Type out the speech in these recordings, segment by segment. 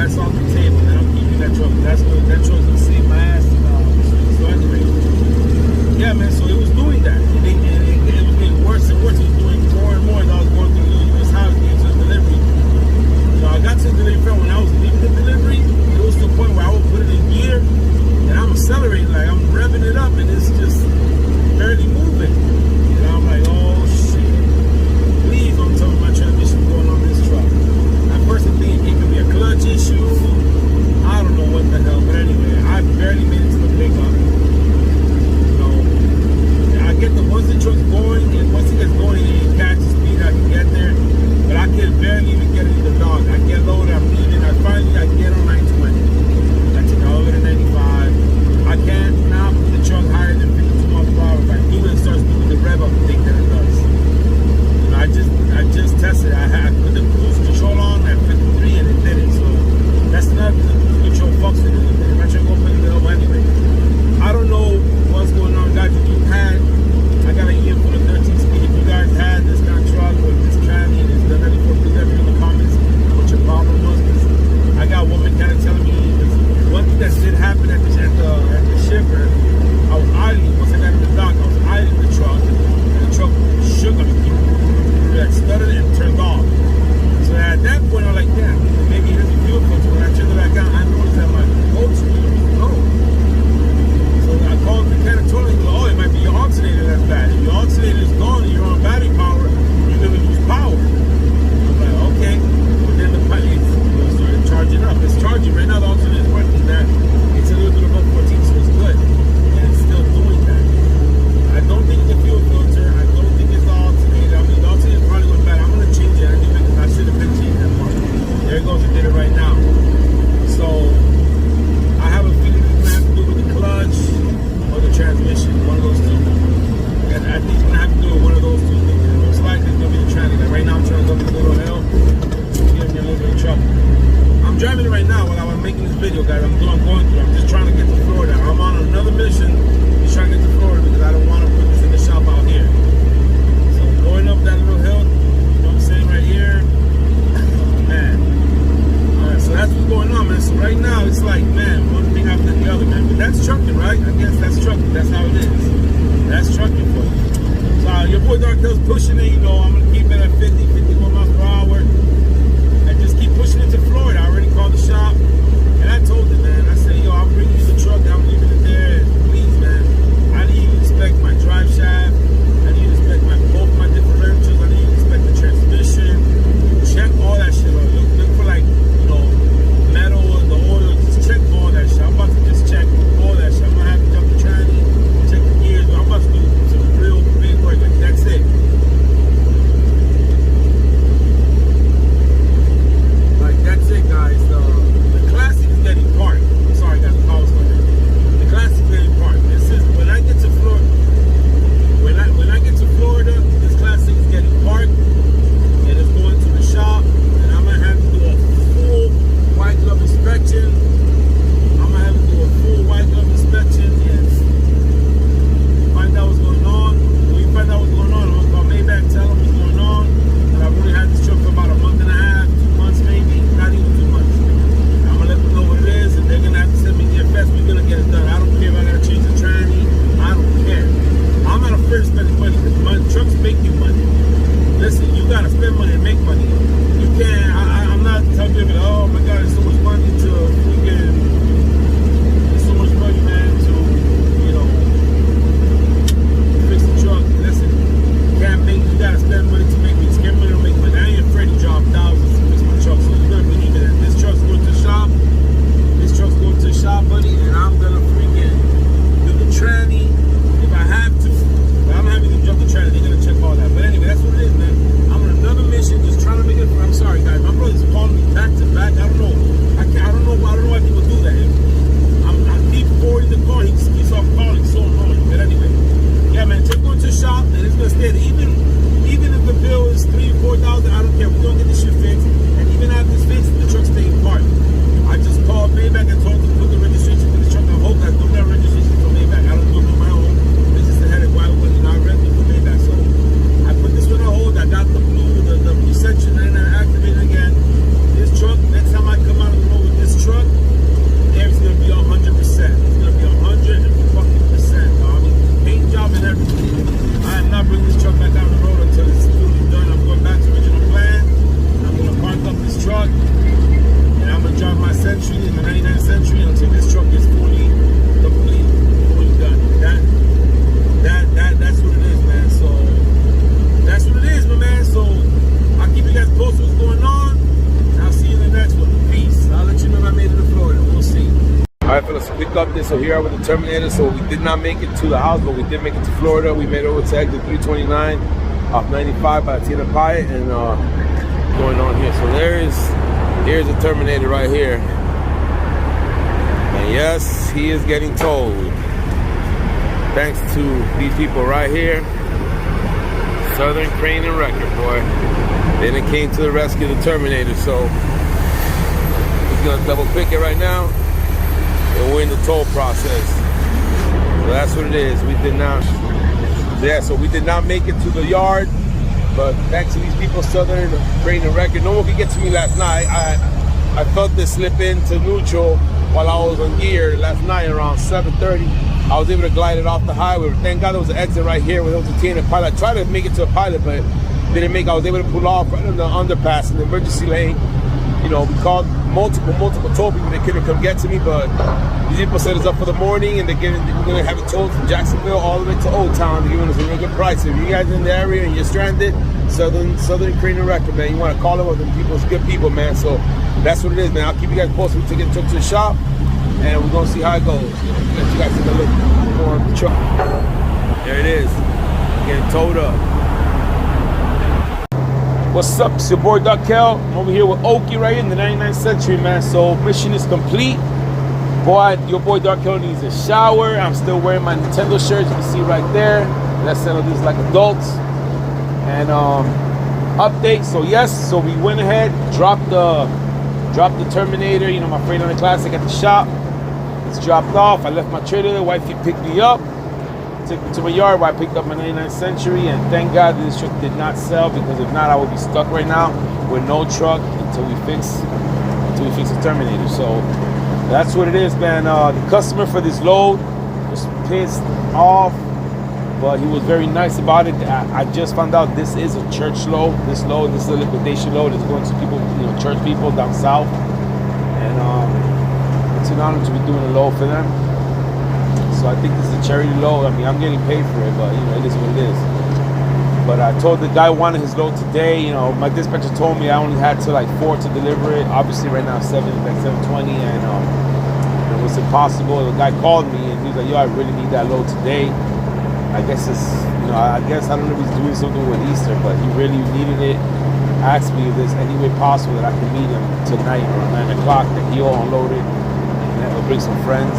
that's off the table, man. I'm keeping that truck. That truck's gonna save my ass. So anyway, yeah, man. So it was doing that. It was getting worse and worse. It was doing more and more as I was going through this house getting to the delivery. So I got to the delivery when I was leaving the delivery. It was to the point where I would put it in gear and I'm accelerating, like I'm revving it up, and it's just barely moving. And I'm like, oh shit! Please don't tell me my transmission going on this truck. At first I'm thinking it could be a clutch issue. I don't know what the hell, but anyway, I barely made it to the pickup. I get once the truck's going, and once it gets going, it catches speed, I can get there. But I can barely even get it in the dog. I get loaded, I'm leaving. I get on 920. I take all the way to 95. I can't now put the truck higher than 52 miles per hour. If I do it, starts doing the rev up thing that it does. I just tested. I put the cruise control on at 53 and it did it. So that's not the cruise control fucks with it. I'm not trying to open it up anyway. I don't know what's going on, guys. If you had, I got an EM for the 13 speed. If you guys had this kind of truck or this tranny and it's the 94, please let me know in the comments what your problem was. Because I got one mechanic telling me one thing that did happen at the shipper. I was idling once I got in the dock. I was idling the truck, and the truck shook on me. It stuttered and turned off. So at that point, I was like, damn, maybe it is a fuel filter. When I turned it back on, I noticed that my bolts were low. So I called the mechanic, told him, oh, it might be your alternator that's bad. If your alternator is gone and you're on battery power, you're going to lose power. I'm like, okay. But then the pilot started charging up. It's charging right now. The alternator is working. That it's a little bit above 14, so it's good. And it's still doing that. I don't think it's a fuel filter. I don't think it's the alternator. I mean, the alternator is probably going bad. I'm going to change it. I should have been changing that part. There it goes. I did it right now. So I have a feeling it's going to have to do with the clutch or the transmission. One of those two. I think it's going to have to do with one of those two things. Most likely it's going to be the tranny. Like right now I'm trying to go through little hell. Getting me a little bit of trouble. I'm driving it right now while I'm making this video, guys. I'm going through. I'm just trying to get to Florida. I'm on another mission. Just trying to get to Florida because I don't want to put this in the shop out here. So going up that little hill, you know what I'm saying, right here. Man. Alright, so that's what's going on, man. So right now it's like, man, one thing after the other, man. But that's trucking, right? I guess that's trucking. That's how it is. That's trucking for you. So your boy Darkel's pushing it, you know, I'm gonna keep it at 50, 51 miles per hour. And just keep pushing it to Florida. I already called the shop and I told them, man, I said, yo, I'm bringing you the truck, I'm leaving it there. And please, man, I need you to inspect my drive shaft. I need you to inspect both my differentials. I need you to inspect the transmission. Check all that shit out. Look for like, you know, metal or the oil. Just check all that shit. I'm about to just check all that shit. I'm gonna have to jump the tranny, check the gears. I'm about to do some real big work. Like, that's it. pick up this. So here with the Terminator. So we did not make it to the house, but we did make it to Florida. We made it over to exit 329 off 95 by Tina Pie, and going on here. So here's the Terminator right here. And yes, he is getting towed. Thanks to these people right here. Southern Crane and Wrecker, boy. Then it came to the rescue of the Terminator. So he's gonna double pick it right now. And we're in the toll process. So that's what it is. We did not, so we did not make it to the yard. But thanks to these people, Southern Crane and Wrecker. No one could get to me last night. I felt this slip into neutral while I was on gear last night around 7:30. I was able to glide it off the highway. Thank God there was an exit right here where there was a T and a pilot. I tried to make it to a pilot, but didn't make it. I was able to pull off right on the underpass in the emergency lane. You know, we called multiple toll people. They couldn't come get to me, but these people set us up for the morning, and we're going to have it towed from Jacksonville all the way to Old Town. They're giving us a real good price. So if you guys are in the area and you're stranded, Southern Crane and Wrecker, man, you want to call them with them people. It's good people, man. So that's what it is, man. I'll keep you guys posted. We took it to the shop, and we're going to see how it goes. Let you guys take a look more of the truck. There it is, getting towed up. What's up? It's your boy Darkel. I'm over here with Okie right here in the 99th Century, man. So mission is complete. Boy, your boy Darkel needs a shower. I'm still wearing my Nintendo shirt. You can see right there. Let's settle this like adults. And update. So yes, so we went ahead, dropped the Terminator. You know, my Freightliner Classic at the shop. It's dropped off. I left my trailer there. Wifey picked me up. Took me to my yard where I picked up my 99th Century, and thank God this truck did not sell, because if not, I would be stuck right now with no truck until we fix the Terminator. So that's what it is, man. The customer for this load was pissed off, but he was very nice about it. I just found out this is a church load. This is a liquidation load. It's going to people, you know, church people down south, and it's an honor to be doing a load for them. So I think this is a charity load. I mean, I'm getting paid for it, but you know, it is what it is. But I told the guy wanted his load today. You know, my dispatcher told me I only had till like 4 to deliver it. Obviously, right now 7:20, and it was impossible. The guy called me and he was like, "Yo, I really need that load today." I guess it's, you know, I don't know if he's doing something with Easter, but he really needed it. Asked me if there's any way possible that I can meet him tonight around 9 o'clock. That he'll unload it and he'll bring some friends.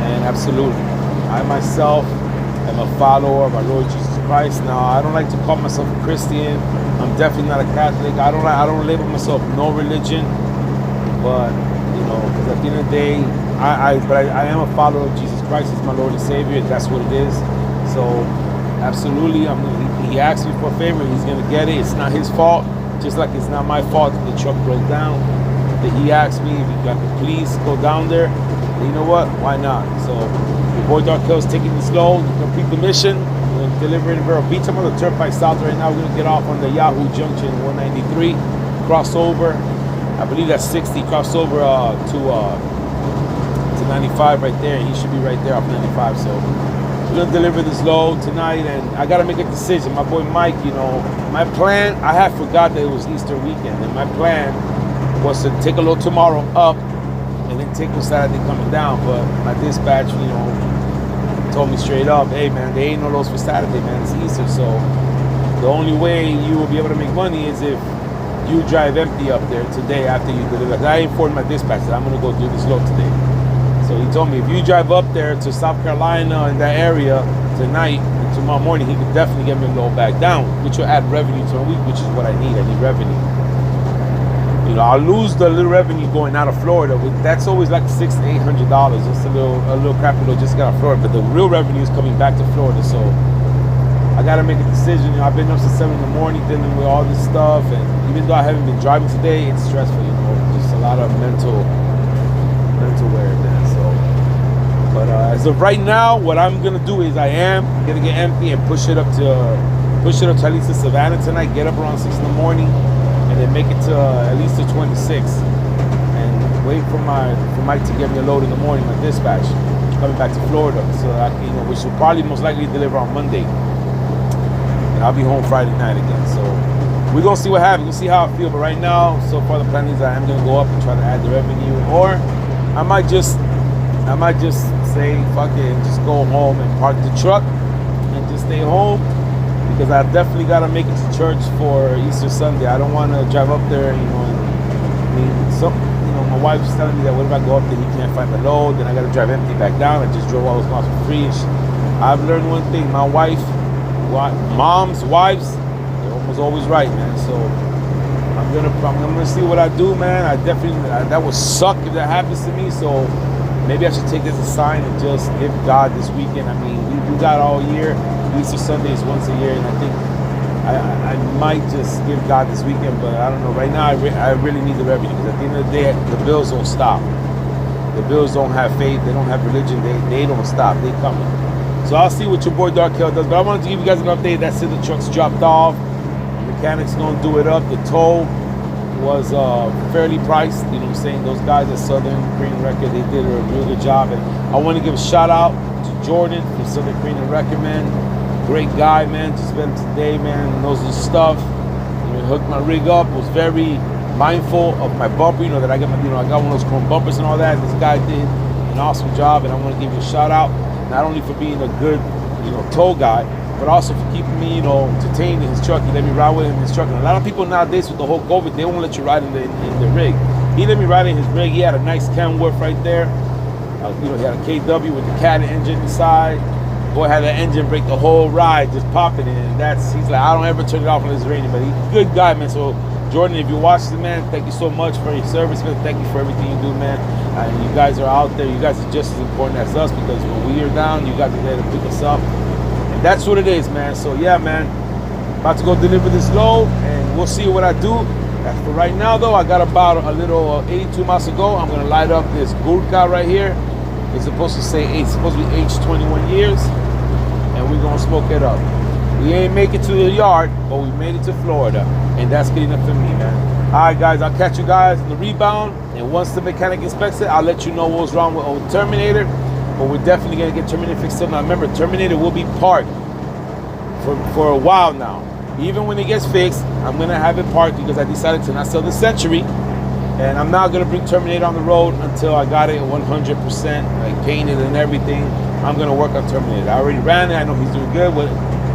And absolutely, I myself am a follower of our Lord Jesus Christ. Now, I don't like to call myself a Christian. I'm definitely not a Catholic. I don't label myself no religion. But you know, because at the end of the day, I am a follower of Jesus Christ. He's my Lord and Savior. That's what it is. So, absolutely, he asked me for a favor. He's gonna get it. It's not his fault. Just like it's not my fault that the truck broke down. That he asked me if I could please go down there. You know what? Why not? So, your boy Darkel is taking this load to complete the mission. We're going to deliver it in Vero Beach. I'm on the Turnpike South right now. We're going to get off on the Yahoo Junction 193, crossover. I believe that's 60, crossover to 95 right there. He should be right there off 95. So, we're going to deliver this load tonight, and I got to make a decision. My boy Mike, you know, my plan, I had forgot that it was Easter weekend, and my plan was to take a load tomorrow up and then take on Saturday coming down. But my dispatch, you know, told me straight up, hey man, there ain't no loads for Saturday, man, it's Easter. So the only way you will be able to make money is if you drive empty up there today after you deliver. I informed my dispatch that I'm gonna go do this load today. So he told me if you drive up there to South Carolina in that area tonight and tomorrow morning, he could definitely get me a load back down, which will add revenue to a week, which is what I need. I need revenue. You know, I'll lose the little revenue going out of Florida. That's always like $600 to $800. Just a little crappy load just got out of Florida. But the real revenue is coming back to Florida. So I got to make a decision. You know, I've been up since 7 in the morning dealing with all this stuff. And even though I haven't been driving today, it's stressful, you know. Just a lot of mental wear there. So, but as of right now, what I'm going to do is I am going to get empty and push it up to at least to Savannah tonight. Get up around 6 in the morning. And then make it to at least the 26th, and wait for Mike to get me a load in the morning, my dispatch, coming back to Florida, so that I can, you know, which will probably most likely deliver on Monday, and I'll be home Friday night again. So we're gonna see what happens. We'll see how I feel. But right now, so far the plan is I am gonna go up and try to add the revenue, or I might just I might just say fuck it and just go home and park the truck and just stay home, because I definitely gotta make it to church for Easter Sunday. I don't want to drive up there, you know. My wife's telling me that what if I go up there, he can't find the load, then I gotta drive empty back down. I just drove all those miles for free. I've learned one thing: mom's wives, they're almost always right, man. So I'm gonna see what I do, man. That would suck if that happens to me. So maybe I should take this as a sign and just give God this weekend. I mean, we got all year. Easter Sunday is once a year, and I think I might just give God this weekend, but I don't know. Right now, I really need the revenue, because at the end of the day, the bills don't stop. The bills don't have faith. They don't have religion. They don't stop. They coming. So I'll see what your boy Darkel does. But I wanted to give you guys an update. That's it. The truck's dropped off. The mechanics gonna do it up. The tow was fairly priced. You know what I'm saying? Those guys at Southern Crane Record, they did a real good job. And I want to give a shout out to Jordan from Southern Crane Record, man. Great guy, man. Just met him today, man. Knows his stuff. You know, hooked my rig up. Was very mindful of my bumper. You know that I got one of those chrome bumpers and all that. This guy did an awesome job, and I want to give you a shout out, not only for being a good, tow guy, but also for keeping me, entertained in his truck. He let me ride with him in his truck. And a lot of people nowadays with the whole COVID, they won't let you ride in the rig. He let me ride in his rig. He had a nice Kenworth right there. He had a KW with the Cat engine inside. Boy had an engine brake the whole ride, just popping it. And he's like, I don't ever turn it off when it's raining. But he's a good guy, man. So Jordan, if you watch this, man, thank you so much for your service, man. Thank you for everything you do, man. You guys are out there. You guys are just as important as us, because when we are down, you guys are there to pick us up. And that's what it is, man. So yeah, man, about to go deliver this load, and we'll see what I do. As for right now, though, I got about a little 82 miles to go. I'm gonna light up this Gurkha right here. It's supposed to say it's supposed to be aged 21 years, and we're gonna smoke it up. We ain't make it to the yard, but we made it to Florida, and that's good enough for me, man. All right, guys, I'll catch you guys in the rebound, and once the mechanic inspects it, I'll let you know what's wrong with old Terminator. But we're definitely gonna get Terminator fixed up. Now remember, Terminator will be parked for a while now. Even when it gets fixed, I'm gonna have it parked, because I decided to not sell the Century, and I'm not gonna bring Terminator on the road until I got it 100%, like painted and everything. I'm gonna work on Terminator. I already ran it. I know he's doing good.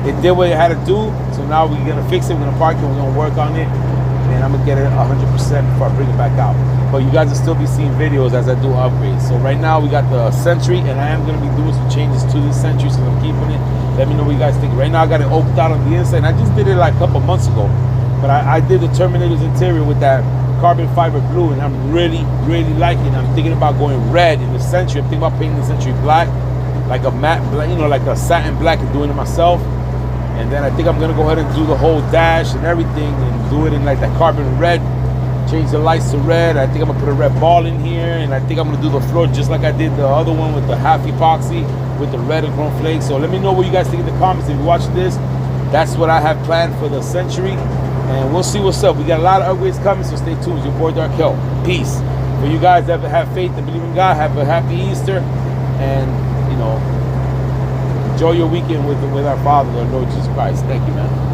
It did what it had to do. So now we're gonna fix it. We're gonna park it. We're gonna work on it, and I'm gonna get it 100% before I bring it back out. But you guys will still be seeing videos as I do upgrades. So right now we got the Century, and I am gonna be doing some changes to the Century, so I'm keeping it. Let me know what you guys think. Right now I got it opened out on the inside, and I just did it like a couple months ago. But I did the Terminator's interior with that carbon fiber blue, and I'm really, really liking it. I'm thinking about going red in the Century. I'm thinking about painting the Century black, like a matte black, like a satin black, and doing it myself. And then I think I'm gonna go ahead and do the whole dash and everything, and do it in like that carbon red. Change the lights to red. I think I'm gonna put a red ball in here, and I think I'm gonna do the floor just like I did the other one with the half epoxy with the red and chrome flakes. So let me know what you guys think in the comments. If you watch this, that's what I have planned for the Century, and we'll see what's up. We got a lot of upgrades coming, so stay tuned. It's your boy Darkel. Peace. For you guys that have faith and believe in God, have a happy Easter, and enjoy your weekend with our Father, our Lord Jesus Christ. Thank you, man.